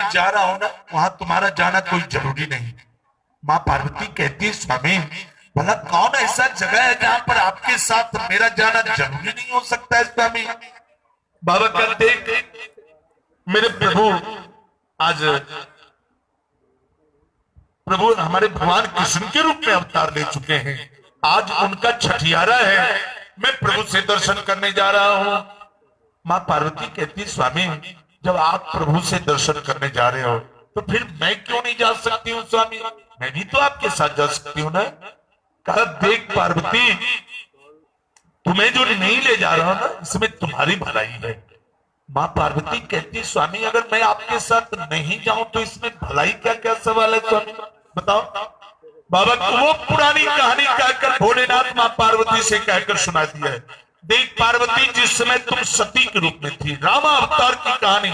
मैं जा रहा हूं ना, वहां तुम्हारा जाना कोई जरूरी नहीं। माँ पार्वती कहती है स्वामी भला कौन ऐसा जगह है जहां पर आपके साथ मेरा जाना जरूरी नहीं हो सकता है स्वामी। बाबा कहते मेरे प्रभु आज प्रभु हमारे भगवान कृष्ण के रूप में अवतार ले चुके हैं, आज उनका छठियारा है, मैं प्रभु से दर्शन करने जा रहा हूं। माँ पार्वती कहती स्वामी जब आप प्रभु से दर्शन करने जा रहे हो तो फिर मैं क्यों नहीं जा सकती हूँ स्वामी, मैं भी तो आपके साथ जा सकती हूँ ना। कहा देख पार्वती तुम्हें जो नहीं ले जा रहा हूं ना इसमें तुम्हारी भलाई है। माँ पार्वती कहती स्वामी अगर मैं आपके साथ नहीं जाऊं तो इसमें भलाई क्या क्या सवाल है स्वामी बताओ। बाबा तो वो पुरानी कहानी कहकर भोलेनाथ माँ पार्वती से कहकर सुना दिया है। देख पार्वती जिस समय तुम सती के रूप में थी, रामा अवतार की कहानी,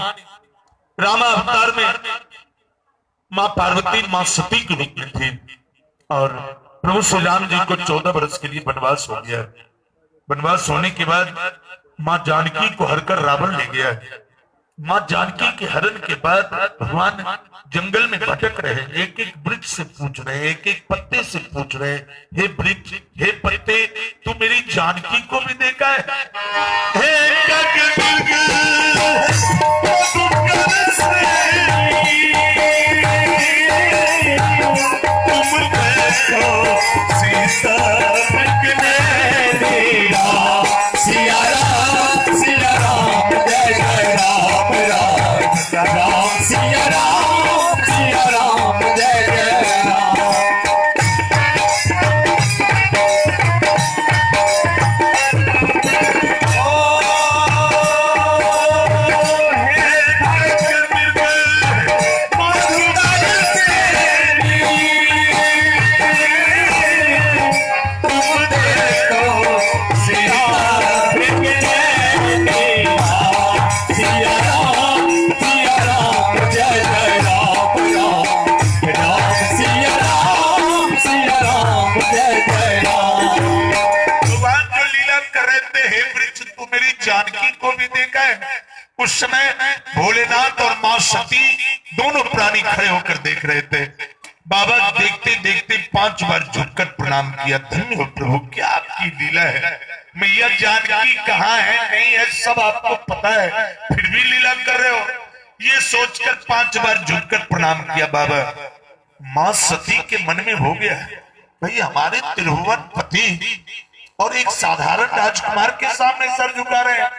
रामा अवतार में माँ पार्वती माँ सती के रूप में थी और प्रभु श्री राम जी को 14 वर्ष के लिए वनवास हो गया। वनवास होने के बाद माँ जानकी को हरकर रावण ले गया। माँ जानकी के हरण के बाद भगवान जंगल में भटक रहे, एक एक वृक्ष से पूछ रहे, एक एक पत्ते से पूछ रहे, हे वृक्ष हे पत्ते तू मेरी जानकी को भी देखा है? जानकी को भी देखा है। उस समय भोलेनाथ और मां सती दोनों प्राणी खड़े होकर देख रहे थे। बाबा देखते देखते 5 बार झुककर प्रणाम किया, धन्य हो प्रभु क्या आपकी लीला है। मैया जानकी कहाँ है नहीं है सब आपको पता है, फिर भी लीला कर रहे हो, ये सोचकर 5 बार झुककर प्रणाम किया। बाबा मां सती के मन में हो गया भाई हमारे त्रिभुवन पति और एक साधारण राजकुमार के सामने सर झुका रहे हैं।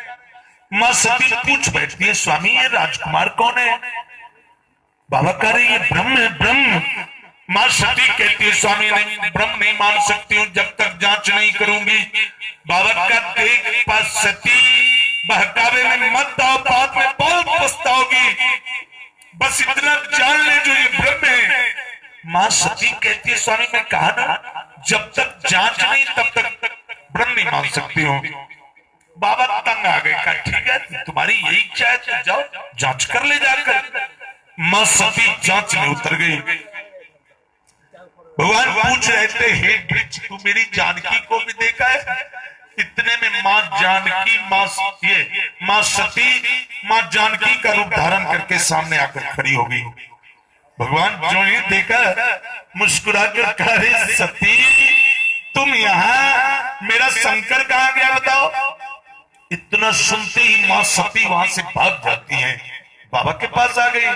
मां सती पूछ बैठती है स्वामी ये राजकुमार कौन है? बाबा कह रहे ये ब्रह्म है ब्रह्म। मां सती कहती है स्वामी नहीं ब्रह्म नहीं मान सकती हूँ जब तक जांच नहीं करूंगी। बाबा का देख पास सती बहकावे में मत आओ, बाद में बहुत पछताओगी, बस इतना जान ले जो ये ब्रह्म है। मां सती कहती है स्वामी मैं कहा ना जब तक जांच नहीं तब तक ब्रह्म नहीं मान सकती हूँ। बाबा तंग आ गए, कहा ठीक है तुम्हारी यही इच्छा है तो जाओ जांच कर ले जाकर। मां सती जांच में उतर गई। भगवान पूछ रहे थे हे वृक्ष तू मेरी जानकी को भी देखा है? इतने में मां जानकी मां सती मां जानकी का रूप धारण करके सामने आकर खड़ी हो गई। भगवान जो ही देखा मुस्कुराकर कहा रे सती तुम यहाँ, मेरा शंकर कहाँ गया बताओ? इतना सुनते ही मां सती वहां से भाग जाती है, बाबा के पास आ गई।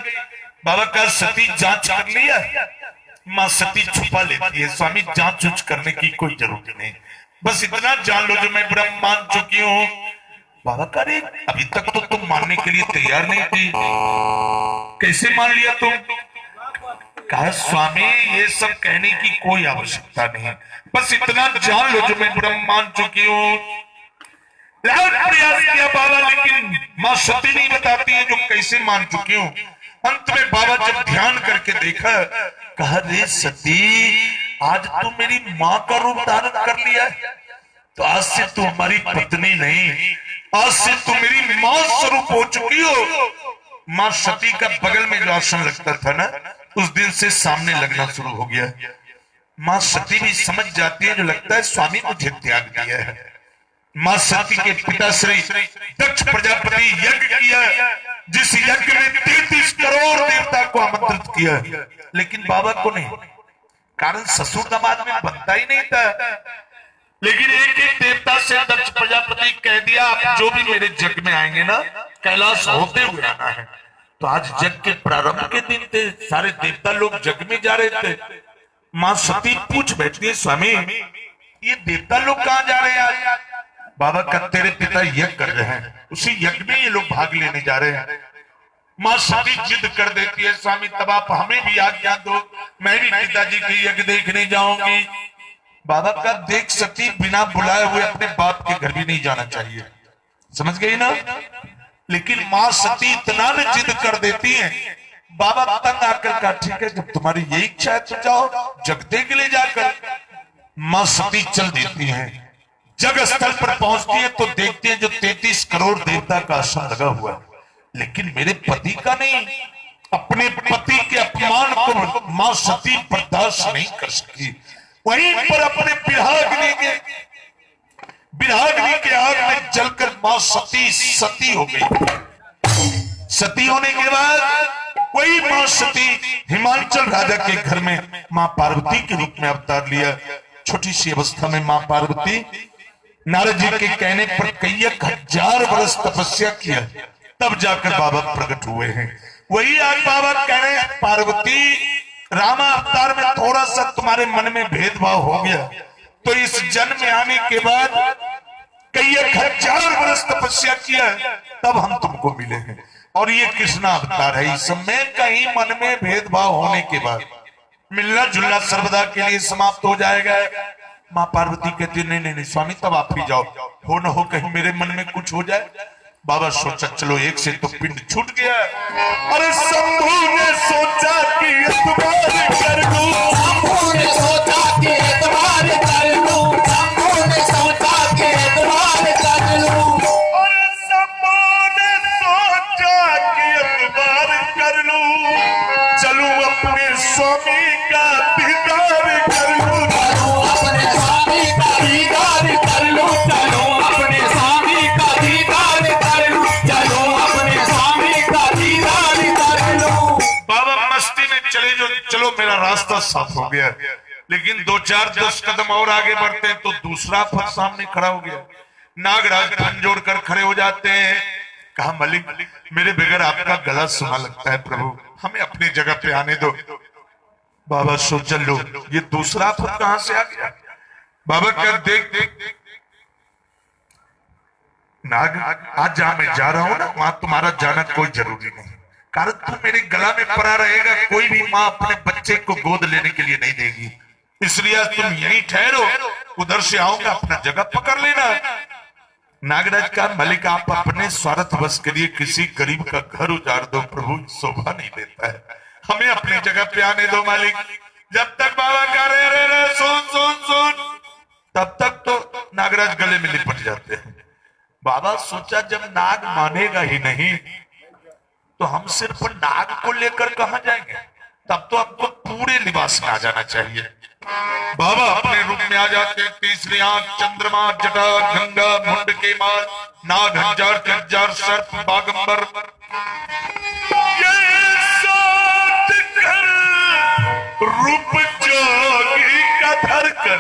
बाबा का सती जांच कर लिया? मां सती छुपा लेती है स्वामी जांच उच करने की कोई जरूरत नहीं, बस इतना जान लो जो मैं ब्रह्म मान चुकी हूँ। बाबा कह रहे अभी तक तो तुम मानने के लिए तैयार नहीं थी, कैसे मान लिया तुम? कहा स्वामी ये सब कहने की कोई आवश्यकता नहीं, बस इतना जान लो जो मैं ब्रह्म मान चुकी हूँ। प्रयास किया बाबा लेकिन मां सती नहीं बताती है जो कैसे मान चुकी हूँ। अंत में बाबा जब ध्यान करके देखा कहा रे सती आज तू मेरी माँ का रूप धारण कर लिया है, तो आज से तू हमारी पत्नी नहीं, आज से तू मेरी माँ स्वरूप हो चुकी हो। माँ सती का बगल में जो आसन लगता था ना उस दिन से सामने लगना शुरू हो गया। माँ सती भी समझ जाती है जो लगता है स्वामी मुझे त्याग दिया है। माँ सती के पिता श्री दक्ष प्रजापति यज्ञ किया जिस यज्ञ में 33 करोड़ देवता को आमंत्रित किया, लेकिन बाबा को नहीं, कारण ससुर दामाद में बनता ही नहीं था। लेकिन एक एक देवता से दक्ष प्रजापति कह दिया, आप जो भी मेरे जग में आएंगे ना, कैलाश होते हुए आना है। तो आज जग के प्रारंभ के दिन थे, सारे देवता लोग जग में जा रहे थे। माँ सती पूछ बैठती है, स्वामी ये देवता लोग कहाँ जा रहे हैं आज? बाबा का तेरे पिता यज्ञ कर रहे हैं, उसी यज्ञ में ये लोग भाग लेने जा रहे हैं। माँ सती जिद कर देती है, स्वामी तब आप हमें भी आज्ञा दो, मैं भी पिताजी के यज्ञ देखने जाऊंगी। बाबा का देख सती बिना बुलाए हुए अपने बाप के घर भी नहीं जाना चाहिए, समझ गई ना। लेकिन माँ सती इतना न जिद कर देती है, बाबा तंग आकर कहा ठीक है जब तुम्हारी यही इच्छा है तो जाओ जगते के लिए जाकर। माँ सती चल देती है, जग स्थल पर पहुंचती है तो देखते हैं जो 33 करोड़ देवता का आसन लगा हुआ है, लेकिन मेरे पति का नहीं। अपने पति के अपमान को माँ सती बर्दाश्त नहीं कर सकी। वहीं पर अपने विराग्नि के आग में जलकर माँ सती सती हो गई। सती होने के बाद वही माँ सती हिमाचल राजा के घर में माँ पार्वती के रूप में अवतार लिया। छोटी सी अवस्था में माँ पार्वती नारद जी के कहने पर कई 1000 वर्ष तपस्या किया, तब जाकर बाबा प्रकट हुए हैं। वही आज बाबा कह रहे हैं, पार्वती रामा अवतार में थोड़ा सा तुम्हारे मन में भेदभाव हो गया, तो इस जन्म में आने के बाद कई 1000 वर्ष तपस्या किया, तब हम तुमको मिले हैं। और ये कृष्णा अवतार है, इस समय कहीं मन में भेदभाव होने के बाद मिलना जुलना सर्वदा के लिए समाप्त हो जाएगा। माँ पार्वती कहती नहीं नहीं नहीं स्वामी तब आप ही जाओ, हो न हो कहीं मेरे मन में कुछ हो जाए। बाबा सोचा चलो एक से तो पिंड छूट गया। अरे शंभू ने सोचा कि एतबार कर लूं, शंभू ने सोचा कि एतबार कर लूं, शंभू ने सोचा कि एतबार कर लूं। अरे शंभू ने सोचा कि एतबार कर लूं, चलूं अपने स्वामी का दीदार कर लूं, चलूं अपने स्वामी का दीदार कर लूं, चलूं अपने स्वामी का दीदार कर लूं, चलूं अपने स्वामी का दीदार कर लूं। बाबा मस्ती में चले जो, चलो मेरा रास्ता साफ हो गया। लेकिन 2-4-10 कदम और आगे बढ़ते हैं तो दूसरा फट सामने खड़ा हो गया। नागराज हाथ जोड़कर खड़े हो जाते हैं, कहा मलिक मेरे बगैर आपका गला सुना लगता है, प्रभु हमें अपनी जगह पे आने दो। बाबा सोच लो ये दूसरा फट कहां से आ गया। बाबा कर देख नाग आज जहां मैं जा रहा हूं ना वहां तुम्हारा जाना कोई जरूरी नहीं, कारण तुम मेरे गला में पड़ा रहेगा, कोई भी माँ अपने बच्चे को गोद लेने के लिए नहीं देगी, इसलिए तुम यहीं ठहरो, उधर से आऊंगा अपना जगह पकड़ लेना। नागराज का मलिक आप अपने स्वार्थ बस के लिए किसी गरीब का घर उजाड़ दो, प्रभु शोभा नहीं देता है, हमें अपनी जगह पे आने दो मालिक। जब तक बाबा कह रहे सुन सुन सुन, तब तक तो नागराज गले में लिपट जाते हैं। बाबा सोचा जब नाग मानेगा ही नहीं तो हम सिर्फ नाग को लेकर कहां जाएंगे, तब तो आपको पूरे लिबास में आ जाना चाहिए। बाबा अपने रूप में आ जाते हैं, तीसरी आंख, चंद्रमा, जटा, गंगा, मुंड के माल, नाग, हजार हजार सर्प, बागंबर, रूप जोगी का धर कर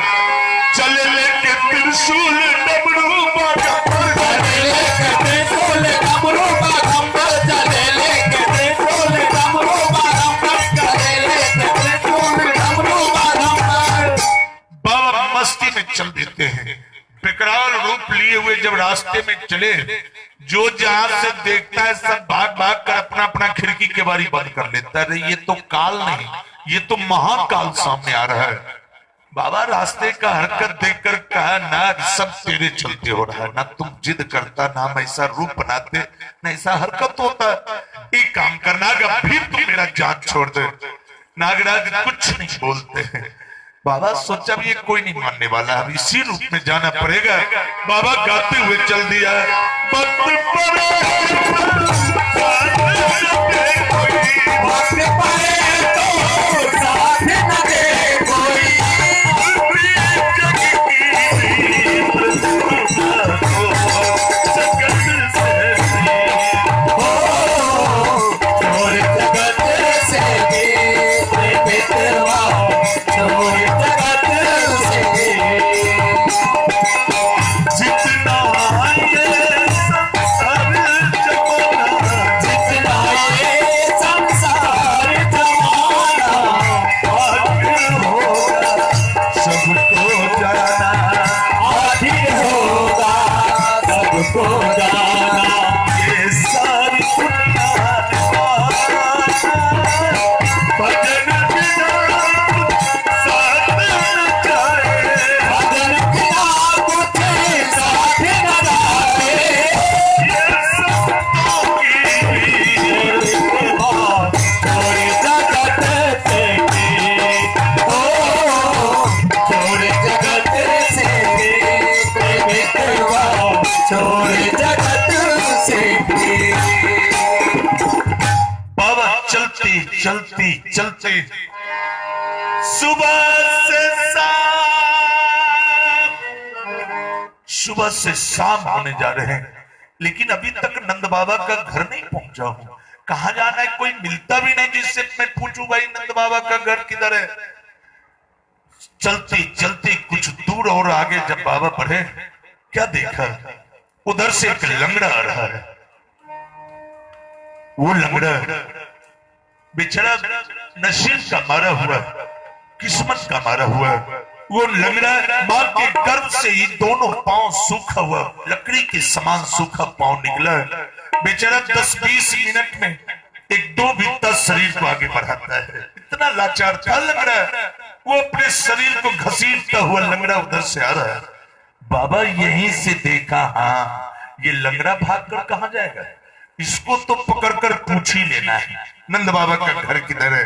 चले लेके त्रिशूल डमरू बागंबर, चले लेके त्रिशूल डमरू बागंबर, चले लेके त्रिशूल डमरू बागंबर, चले लेके त्रिशूल डमरू बागंबर। बाबा मस्ती में चल देते हैं, विकराल रूप लिए हुए जब रास्ते में चले, जो जहां से देखता है सब भाग भाग कर अपना अपना खिड़की के बारी बंद कर लेता है। ये तो काल नहीं, ये तो महाकाल सामने आ रहा है। बाबा रास्ते का हरकत देखकर कहा नाग सब तेरे चलते हो रहा है, ना तुम जिद करता, ना हम ऐसा रूप बनाते, ना ऐसा हरकत होता। एक काम करना अभी तुम मेरा जान छोड़ दे। नागराज कुछ नहीं बोलते हैं। बाबा सोचा ये कोई नहीं मानने वाला, अब इसी रूप में जाना पड़ेगा। बाबा गाते हुए चल दिया, चलती चलते सुबह से शाम होने जा रहे हैं, लेकिन अभी तक नंद बाबा का घर नहीं पहुंचा हूं। कहां जाना है, कोई मिलता भी नहीं जिससे मैं पूछूं भाई नंद बाबा का घर किधर है। चलते चलते कुछ दूर और आगे जब बाबा बढ़े, क्या देखा, उधर से एक लंगड़ा आ रहा है। वो लंगड़ा बेचारा नसीब का मारा हुआ, किस्मत का मारा हुआ, वो लंगड़ा मां के गर्भ से ही दोनों पांव सूखा हुआ, लकड़ी के समान सूखा पांव निकला। बेचारा 10-20 मिनट में एक दो बीता शरीर को आगे बढ़ाता है। इतना लाचार था लंगड़ा, वो अपने शरीर को घसीटता हुआ लंगड़ा उधर से आ रहा है। बाबा यहीं से देखा, हाँ ये लंगड़ा भागकर कहां जाएगा, इसको तो पकड़कर पूछ ही लेना है नंद बाबा का घर किधर है।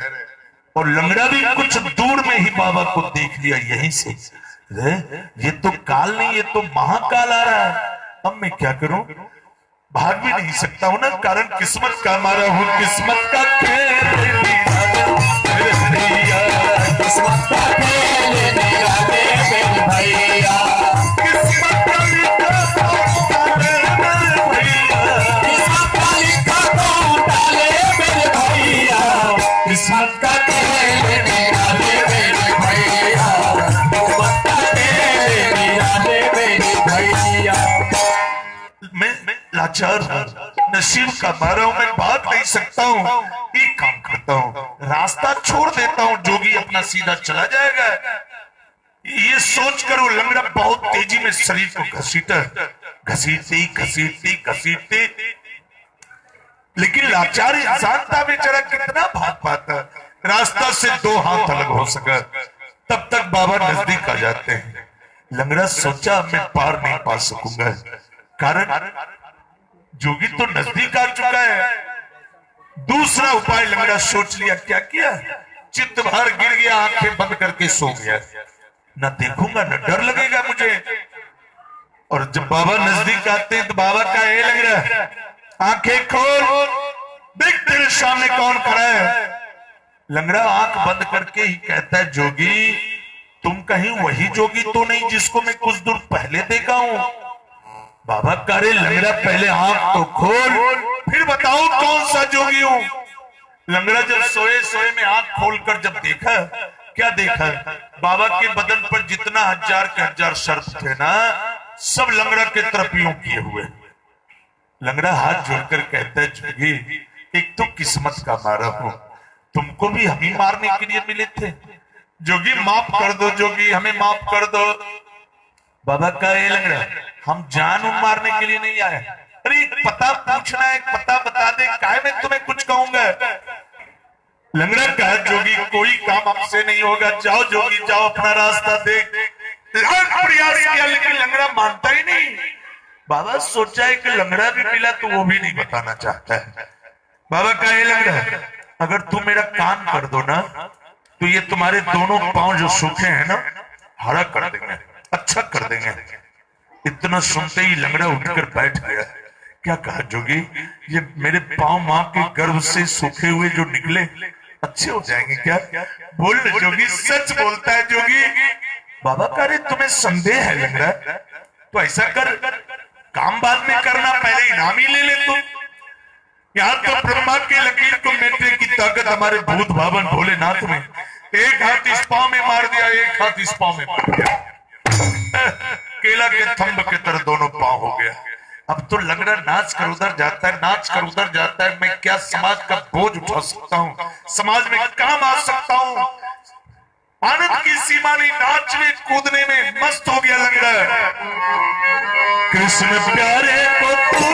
और लंगड़ा भी कुछ दूर में ही बाबा को देख लिया यहीं से, ये तो काल नहीं, ये तो महाकाल आ रहा है। अब मैं क्या करूं, भाग भी नहीं सकता हूं ना, कारण किस्मत का मारा हूं, किस्मत का खेल किस्मत का खेल भैया, किस्मत का किस्मत का खेल मेरा मेरे भैया, किस्मत का खेल मेरा भैया। मैं लाचार हूं, नसीब का मारा हूं, मैं भाग नहीं सकता हूं। एक काम करता हूं, रास्ता छोड़ देता हूं, जोगी अपना सीधा चला जाएगा। ये सोचकर वो लंगड़ा बहुत तेजी में शरीर को घसीटते घसीटते, लेकिन लाचार इंसान था बेचारा, कितना भाग पाता। रास्ता से 2 हाथ अलग हो सका, तब तक बाबा नजदीक आ जाते हैं। लंगड़ा सोचा मैं पार नहीं पा सकूंगा, कारण जोगी तो नजदीक आ चुका है। दूसरा उपाय लंगड़ा सोच लिया, क्या किया, चित्त भर गिर गया, आंखें बंद करके सो गया। न देखूंगा न डर लगेगा मुझे। और जब बाबा नजदीक आते हैं तो बाबा का ये लग रहा है, आंखें खोल, देख तेरे सामने कौन खड़ा है। लंगड़ा आंख बंद करके ही कहता है, जोगी तुम कहीं वही जोगी तो नहीं जिसको मैं कुछ दूर पहले देखा हूं। बाबा कह रहे, लंगड़ा पहले आंख तो खोल, फिर बताओ कौन सा जोगी हूं। लंगड़ा जब सोए में आंख खोलकर जब देखा, क्या देखा, बाबा के बदन पर जितना 1000 के 1000 सर्प थे ना, सब लंगड़ा के तरफ यूं किए हुए। लंगड़ा हाथ जोड़कर कहता है, जोगी एक तो किस्मत का मारा हूं, तुमको भी हम ही मारने के लिए मिले थे, जोगी माफ कर दो, जोगी हमें माफ कर दो। बाबा का ये लंगड़ा, हम जान मारने के लिए नहीं आए, अरे पता पूछना है, पता बता दे, काहे मैं तुम्हें कुछ कहूंगा। लंगड़ा कहा, जोगी कोई काम हमसे नहीं होगा, जाओ जोगी जाओ, अपना रास्ता देख। लाख प्रयास किया लेकिन लंगड़ा मानता ही नहीं। बाबा सोचा है कि लंगड़ा भी मिला तो वो भी नहीं बताना चाहता है। बाबा का ये लंगड़ा, अगर तुम मेरा काम कर दो ना, तो ये तुम्हारे दोनों पांव जो सूखे हैं ना, हरा कर देंगे, अच्छा कर देंगे। इतना सुनते ही लंगड़ा उठकर बैठ गया। क्या कहा, जोगी ये मेरे पांव मां के गर्भ से सूखे हुए जो निकले अच्छे हो जाएंगे क्या? बोल जोगी, सच बोलता है जोगी। बाबा कह रहे, तुम्हें संदेह है लंगड़ा, तो ऐसा कर, काम बाद में करना, पहले इनाम ही ले ले तुम। यहाँ तो ब्रह्मा के लकीर को मेटने की ताकत हमारे भूत भावन भोलेनाथ में। एक हाथ इस पांव में मार दिया, एक हाथ इस पांव में मार दिया, केला के थंब के तरह दोनों पांव हो गया। अब तो लंगड़ा नाच कर उधर जाता है, नाच कर उधर जाता है। मैं क्या समाज का बोझ उठा सकता हूँ, समाज में काम आ सकता हूँ। आनंद की सीमा नहीं, नाचने कूदने में मस्त हो गया लंगड़ा। कृष्ण प्यारे को तू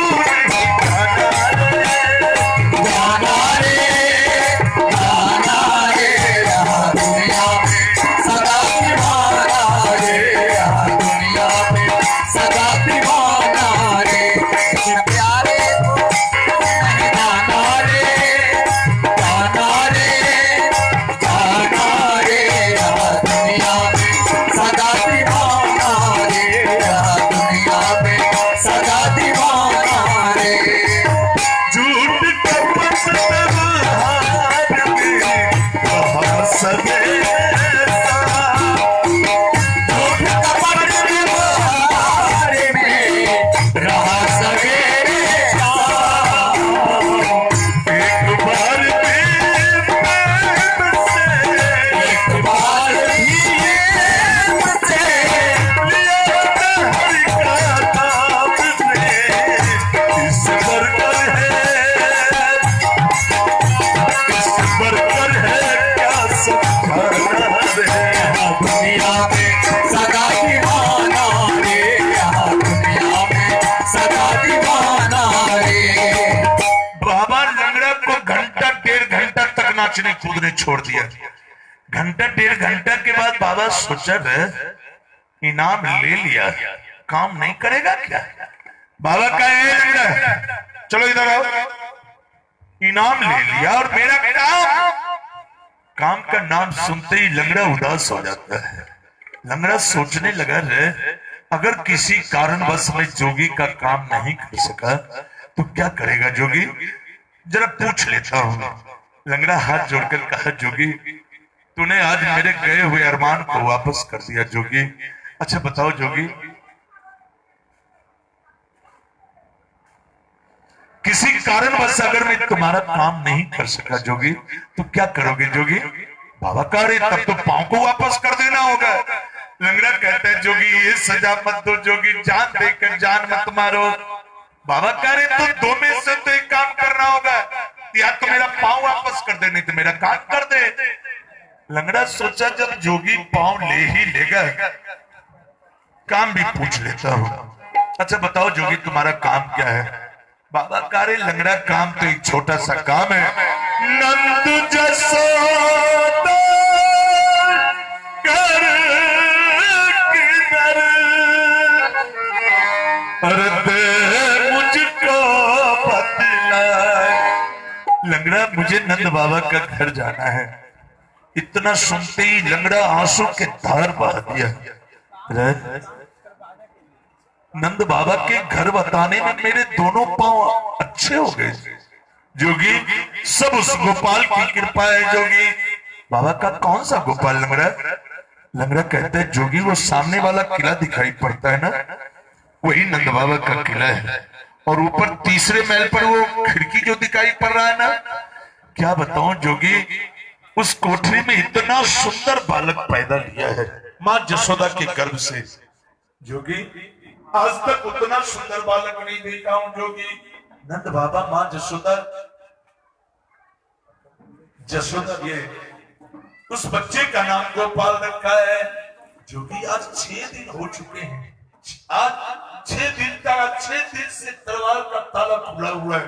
झूठ कपट नाचने कूदने छोड़ दिया। घंटा 1.5 घंटा के बाद बाबा सोचा इनाम ले लिया, काम नहीं करेगा क्या? बाबा का चलो इधर आओ, इनाम ले लिया और मेरा काम का नाम सुनते ही लंगड़ा उदास हो जाता है। लंगड़ा सोचने लगा अगर किसी कारणवश मैं जोगी का काम नहीं कर सका तो क्या करेगा जोगी, जरा पूछ लेता हूं। लंगड़ा हाथ जोड़कर कहा जोगी तूने आज मेरे गए हुए अरमान को वापस कर दिया जोगी। अच्छा बताओ जोगी, किसी कारणवश अगर मैं तुम्हारा काम नहीं कर सका जोगी तो क्या करोगे जोगी? बाबा कह रहे तब तो पांव को वापस कर देना होगा। लंगड़ा कहता है जोगी ये सजा मत दो जोगी, जान देकर जान मत मारो। बाबा कह रहे तो दो में से तो एक काम करना होगा, या तो मेरा पांव वापस कर दे नहीं तो मेरा काम कर दे। लंगड़ा सोचा जब जोगी पांव ले ही लेगा काम भी पूछ लेता हूं। अच्छा बताओ जोगी तुम्हारा काम क्या है? बाबा कह रहे लंगड़ा काम तो एक छोटा सा काम है, नंद जसोदा कर किधर दे मुझको बतला। लंगड़ा मुझे नंद बाबा का घर जाना है। इतना सुनते ही लंगड़ा आंसू के धार बहा दिया। नंद बाबा के घर बताने में मेरे दोनों पांव अच्छे हो गए जोगी, सब उस गोपाल की कृपा है जोगी। बाबा का कौन सा गोपाल? लंगड़ा कहते हैं जोगी वो सामने वाला किला दिखाई पड़ता है ना, वही नंद बाबा का किला है। और ऊपर तीसरे महल पर वो खिड़की जो दिखाई पड़ रहा है ना, क्या बताऊं जोगी उस कोठरी में इतना सुंदर बालक पैदा लिया है मां जसोदा के गर्भ से। जोगी आज तक उतना सुंदर बालक नहीं देखा हूं जोगी। नंद बाबा मां जसोदा ये उस बच्चे का नाम गोपाल रखा है। जोगी आज 6 दिन हो चुके हैं, आज 6 दिन का 6 दिन से दरबार का ताला खुला हुआ है।